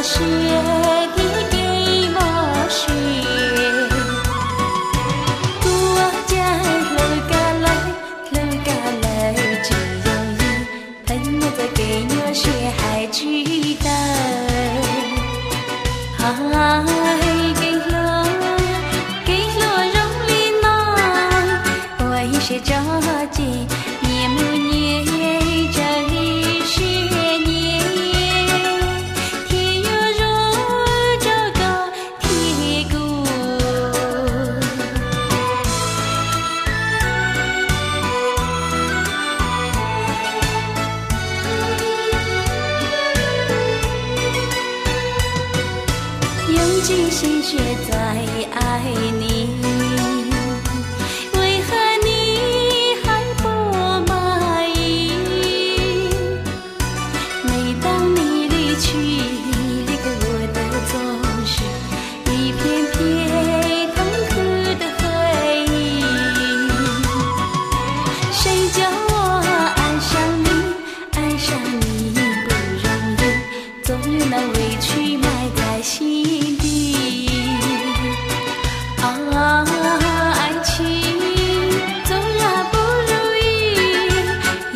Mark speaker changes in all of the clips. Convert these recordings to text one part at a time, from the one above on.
Speaker 1: 雪的给我雪，我家楼嘎来，只有你朋友在给我雪还知道。给了容里那，为谁着急？年木年这里是年，天又如这个铁骨。用尽心血在爱你，为何你还不满意？每当你离去，留给我的总是一片片痛苦的回忆。谁叫我爱上你不容易，总有那委屈埋在心底。爱情纵然不如意，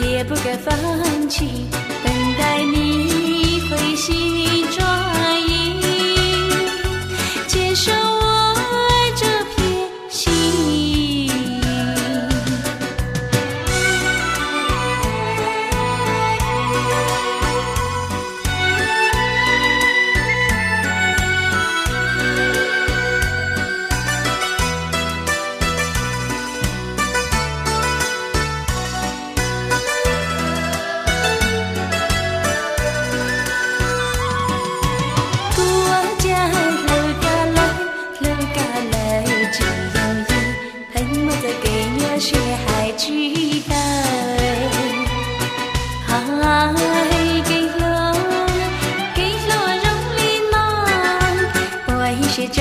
Speaker 1: 也不该放弃，等待你回心转意，接受我爱这片心。雪还知道，给了容里那，为谁着